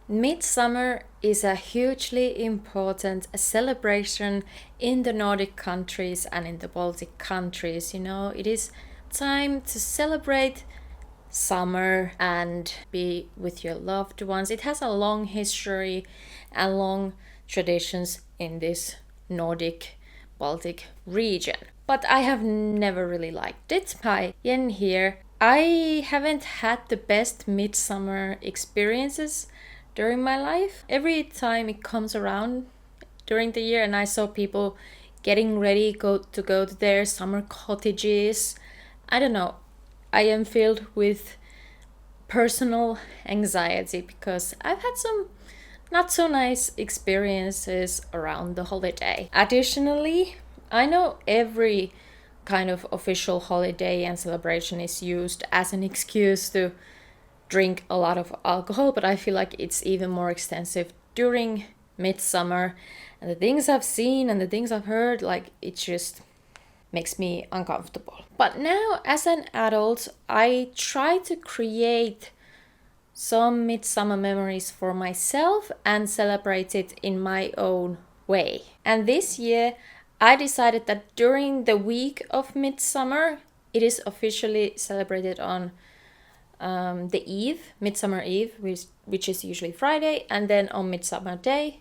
Midsummer is a hugely important celebration in the Nordic countries and in the Baltic countries. It is time to celebrate summer and be with your loved ones. It has a long history and long traditions in this Nordic Baltic region. But I have never really liked it. Hi, Jen here. I haven't had the best midsummer experiences during my life. Every time it comes around during the year and I saw people getting ready to go to their summer cottages, I don't know, I am filled with personal anxiety because I've had some not so nice experiences around the holiday. Additionally, I know every kind of official holiday and celebration is used as an excuse to drink a lot of alcohol, but I feel like it's even more extensive during midsummer. And the things I've seen and the things I've heard, like, it just makes me uncomfortable. But now, as an adult, I try to create some midsummer memories for myself and celebrate it in my own way. And this year, I decided that during the week of midsummer, it is officially celebrated on the eve, Midsummer Eve, which is usually Friday, and then on Midsummer Day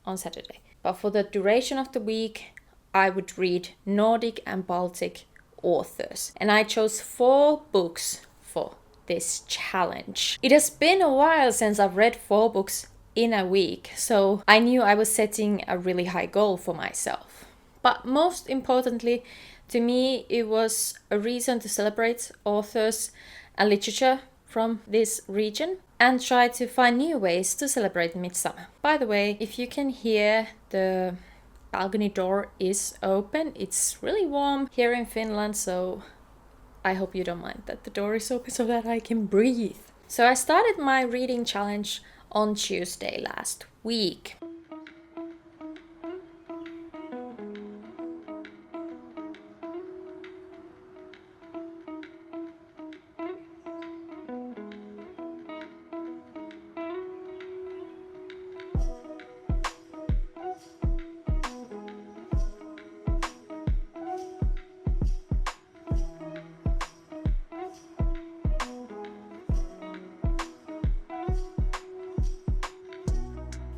on Saturday. But for the duration of the week, I would read Nordic and Baltic authors. And I chose 4 books for this challenge. It has been a while since I've read 4 books in a week, so I knew I was setting a really high goal for myself. But most importantly, to me, it was a reason to celebrate authors and literature from this region and try to find new ways to celebrate midsummer. By the way, if you can hear, the balcony door is open. It's really warm here in Finland, so I hope you don't mind that the door is open so that I can breathe. So I started my reading challenge on Tuesday last week.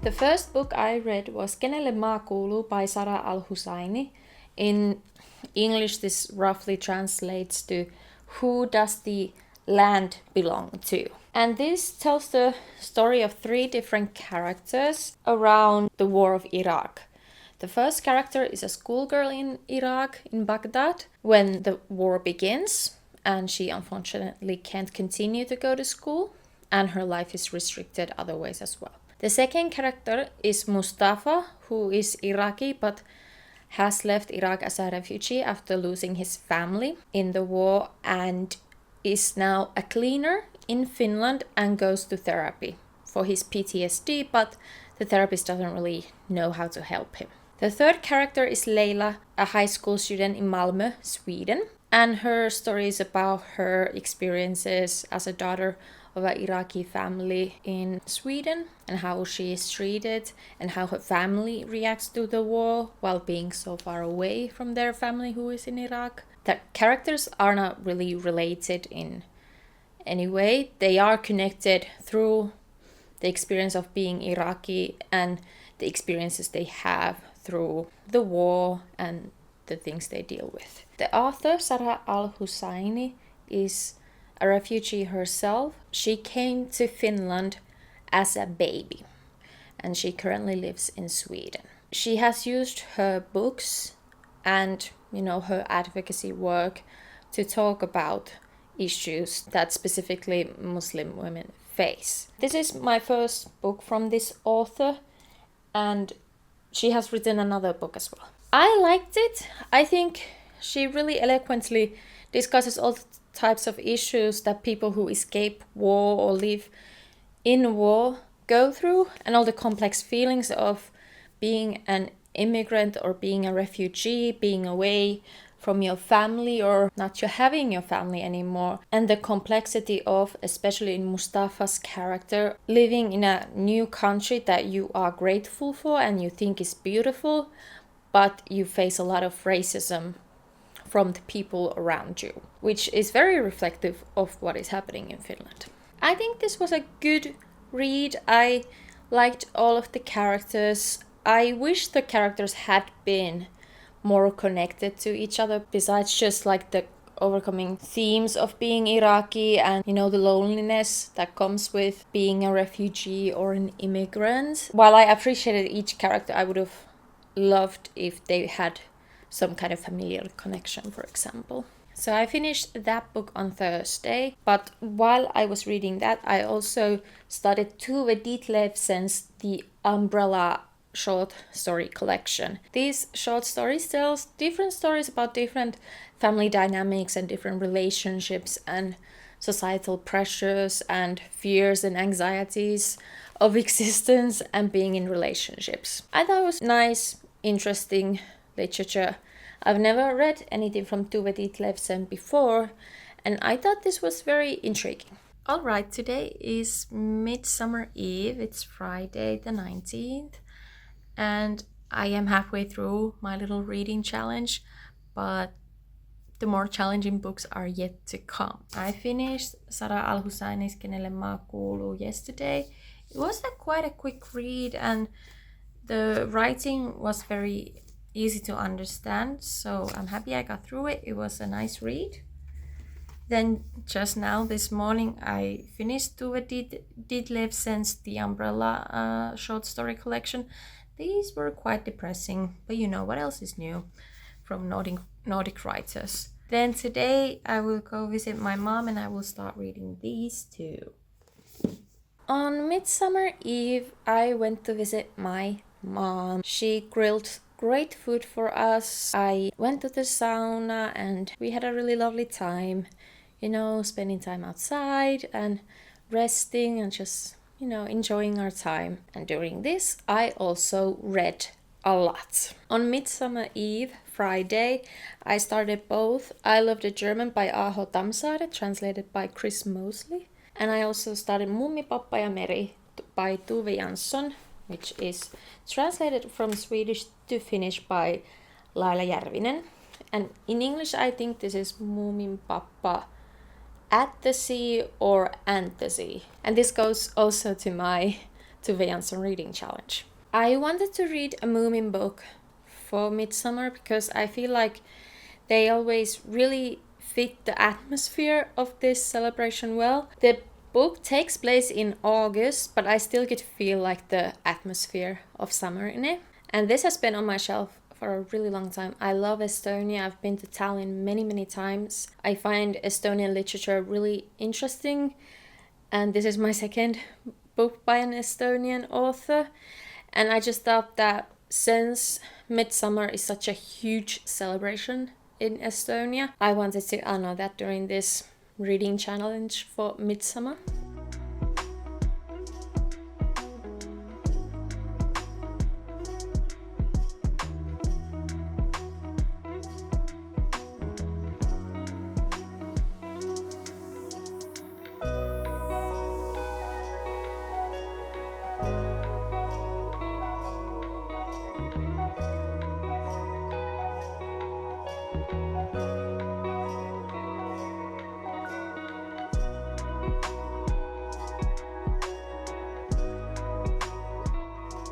The first book I read was Kenelle maa kuuluu by Sara Al-Husseini. In English, this roughly translates to Who Does the Land Belong to? And this tells the story of 3 different characters around the war of Iraq. The first character is a schoolgirl in Iraq, in Baghdad, when the war begins, and she unfortunately can't continue to go to school, and her life is restricted other ways as well. The second character is Mustafa, who is Iraqi but has left Iraq as a refugee after losing his family in the war and is now a cleaner in Finland and goes to therapy for his PTSD, but the therapist doesn't really know how to help him. The third character is Leila, a high school student in Malmö, Sweden, and her story is about her experiences as a daughter of an Iraqi family in Sweden and how she is treated and how her family reacts to the war while being so far away from their family who is in Iraq. The characters are not really related in any way. They are connected through the experience of being Iraqi and the experiences they have through the war and the things they deal with. The author, Sara Al-Husseini, is a refugee herself. She came to Finland as a baby and she currently lives in Sweden. She has used her books and her advocacy work to talk about issues that specifically Muslim women face. This is my first book from this author and she has written another book as well. I liked it. I think she really eloquently discusses all types of issues that people who escape war or live in war go through, and all the complex feelings of being an immigrant or being a refugee, being away from your family or not you having your family anymore. And the complexity of, especially in Mustafa's character, living in a new country that you are grateful for and you think is beautiful, but you face a lot of racism from the people around you, which is very reflective of what is happening in Finland. I think this was a good read. I liked all of the characters. I wish the characters had been more connected to each other, besides just like the overcoming themes of being Iraqi and, you know, the loneliness that comes with being a refugee or an immigrant. While I appreciated each character, I would have loved if they had some kind of familial connection, for example. So I finished that book on Thursday, but while I was reading that, I also started Tove Ditlevsen's The Umbrella short story collection. These short stories tells different stories about different family dynamics and different relationships and societal pressures and fears and anxieties of existence and being in relationships. I thought it was nice, interesting literature. I've never read anything from Tove Ditlevsen before, and I thought this was very intriguing. Alright, today is Midsummer Eve. It's Friday the 19th, and I am halfway through my little reading challenge, but the more challenging books are yet to come. I finished Sara Al-Husseini's Kenelle Maa Kuuluu yesterday. It was quite a quick read, and the writing was very easy to understand, so I'm happy I got through it. It was a nice read. Then just now this morning I finished Tove Ditlevsen's The Umbrella short story collection. These were quite depressing, but you know what else is new from Nordic writers. Then today I will go visit my mom and I will start reading these two. On Midsummer Eve I went to visit my mom. She grilled great food for us. I went to the sauna and we had a really lovely time, you know, spending time outside and resting and just, you know, enjoying our time. And during this, I also read a lot. On Midsummer Eve, Friday, I started both I Love the German by Aho Tamsare, translated by Chris Mosley. And I also started Mummi, Pappa ja Meri by Tove Jansson, which is translated from Swedish to Finnish by Laila Järvinen. And in English, I think this is Moomin Pappa at the Sea or And the Sea. And this goes also to my Tove Jansson reading challenge. I wanted to read a Moomin book for Midsummer because I feel like they always really fit the atmosphere of this celebration well. The book takes place in August, but I still get to feel like the atmosphere of summer in it. And this has been on my shelf for a really long time. I love Estonia. I've been to Tallinn many times. I find Estonian literature really interesting. And this is my second book by an Estonian author. And I just thought that since Midsummer is such a huge celebration in Estonia, I wanted to honor that during this reading challenge for Midsummer.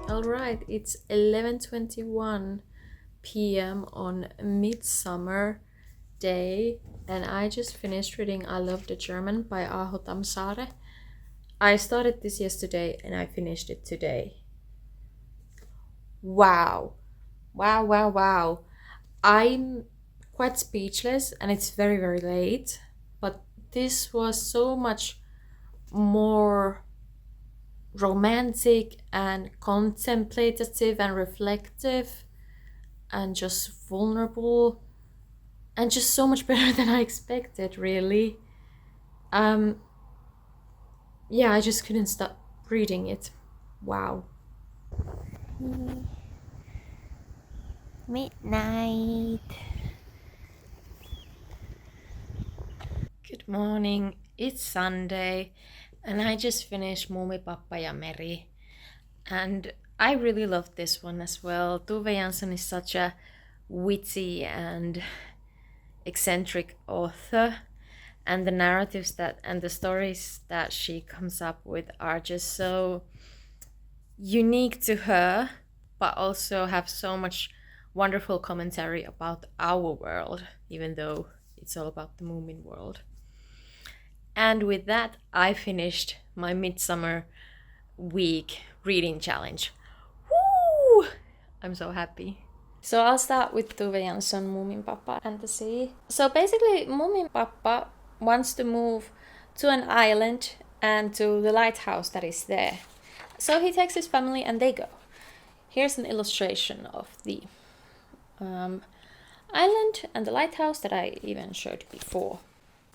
Alright, it's 11:21 p.m. on Midsummer Day, and I just finished reading I Love the German by Aho Tamsare. I started this yesterday and I finished it today. Wow. I'm quite speechless and it's very late, but this was so much more romantic and contemplative and reflective and just vulnerable and just so much better than I expected, really. I just couldn't stop reading it. Wow. Midnight. morning. It's Sunday, and I just finished Mummi, Pappa ja Meri. And I really love this one as well. Tove Jansson is such a witty and eccentric author, and the narratives that and the stories that she comes up with are just so unique to her, but also have so much wonderful commentary about our world, even though it's all about the Moomin world. And with that, I finished my Midsummer week reading challenge. Woo! I'm so happy. So I'll start with Tove Jansson, Moomin Pappa and the Sea. So basically, Moomin Pappa wants to move to an island and to the lighthouse that is there. So he takes his family and they go. Here's an illustration of the island and the lighthouse that I even showed before.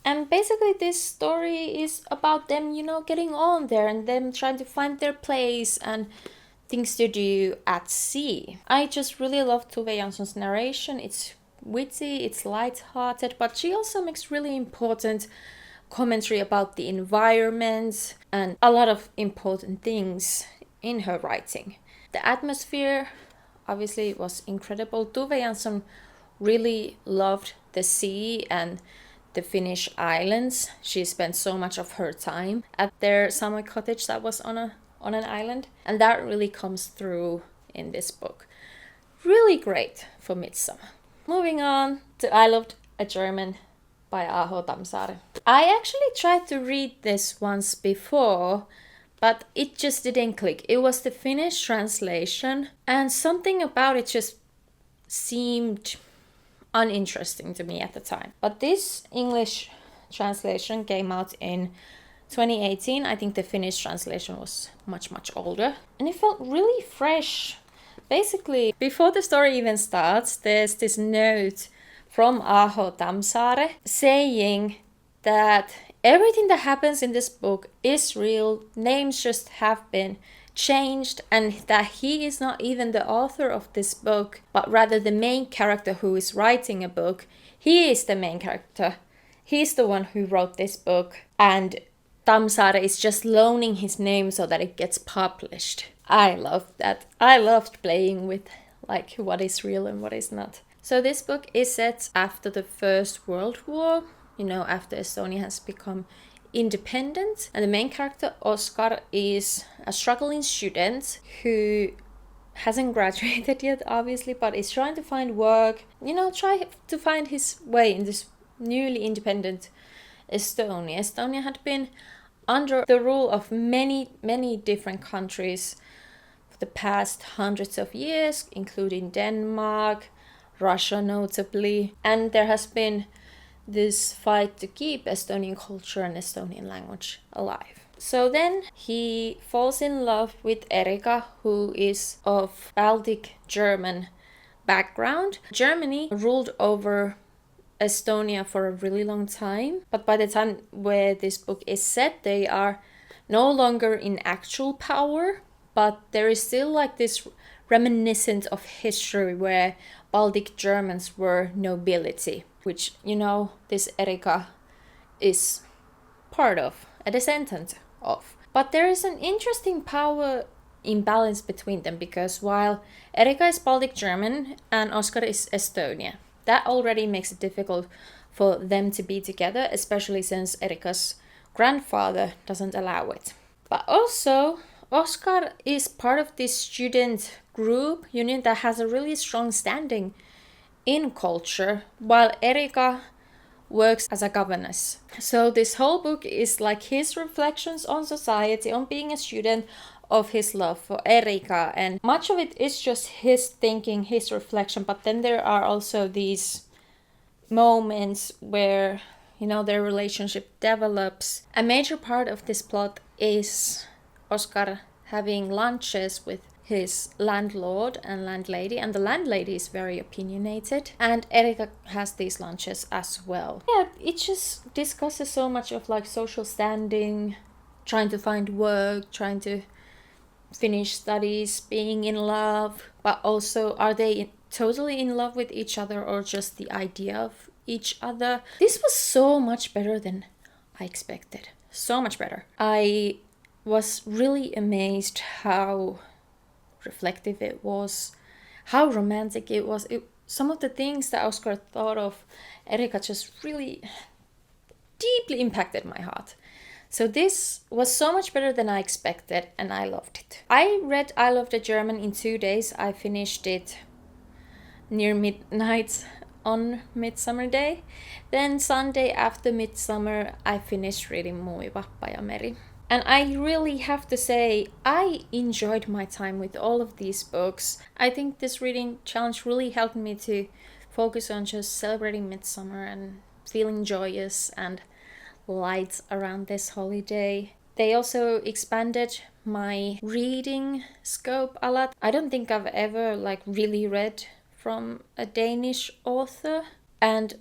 And basically this story is about them, getting on there and them trying to find their place and things to do at sea. I just really love Tove Jansson's narration. It's witty, it's light-hearted, but she also makes really important commentary about the environment and a lot of important things in her writing. The atmosphere obviously was incredible. Tove Jansson really loved the sea and the Finnish islands. She spent so much of her time at their summer cottage that was on an island, and that really comes through in this book. Really great for Midsummer. Moving on to I Loved a German by Aho Tamsare. I actually tried to read this once before, but it just didn't click. It was the Finnish translation, and something about it just seemed uninteresting to me at the time. But this English translation came out in 2018. I think the Finnish translation was much older, and it felt really fresh. Basically, before the story even starts, there's this note from Aho Tamsare saying that everything that happens in this book is real, names just have been changed, and that he is not even the author of this book, but rather the main character who is writing a book. He is the main character. He's the one who wrote this book, and Tamsare is just loaning his name so that it gets published. I loved that. I loved playing with what is real and what is not. So this book is set after the First World War, after Estonia has become independent, and the main character Oscar is a struggling student who hasn't graduated yet, obviously, but is trying to find work, try to find his way in this newly independent Estonia. Estonia had been under the rule of many different countries for the past hundreds of years, including Denmark, Russia notably, and there has been this fight to keep Estonian culture and Estonian language alive. So then he falls in love with Erika, who is of Baltic German background. Germany ruled over Estonia for a really long time, but by the time where this book is set, they are no longer in actual power, but there is still this reminiscent of history where Baltic Germans were nobility, which, this Erika is part of, a descendant of. But there is an interesting power imbalance between them, because while Erika is Baltic German and Oscar is Estonia, that already makes it difficult for them to be together, especially since Erika's grandfather doesn't allow it. But also, Oscar is part of this student group union that has a really strong standing in culture, while Erika works as a governess. So this whole book is his reflections on society, on being a student, of his love for Erika, and much of it is just his thinking, his reflection, but then there are also these moments where, their relationship develops. A major part of this plot is Oscar having lunches with his landlord and landlady, and the landlady is very opinionated, and Erika has these lunches as well. Yeah, it just discusses so much of social standing, trying to find work, trying to finish studies, being in love, but also are they totally in love with each other or just the idea of each other? This was so much better than I expected. So much better. I was really amazed how reflective it was, how romantic it was. Some of the things that Oscar thought of Erika just really deeply impacted my heart. So this was so much better than I expected, and I loved it. I read I Love the German in 2 days. I finished it near midnight on Midsummer Day. Then Sunday after Midsummer, I finished reading Mumi, Vappa ja Meri. And I really have to say, I enjoyed my time with all of these books. I think this reading challenge really helped me to focus on just celebrating Midsummer and feeling joyous and light around this holiday. They also expanded my reading scope a lot. I don't think I've ever really read from a Danish author, and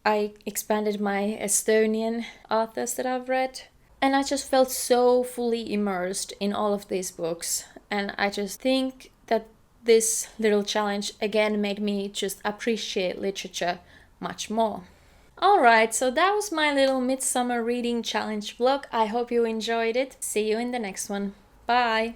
I expanded my Estonian authors that I've read. And I just felt so fully immersed in all of these books. And I just think that this little challenge again made me just appreciate literature much more. Alright, so that was my little Midsummer reading challenge vlog. I hope you enjoyed it. See you in the next one. Bye!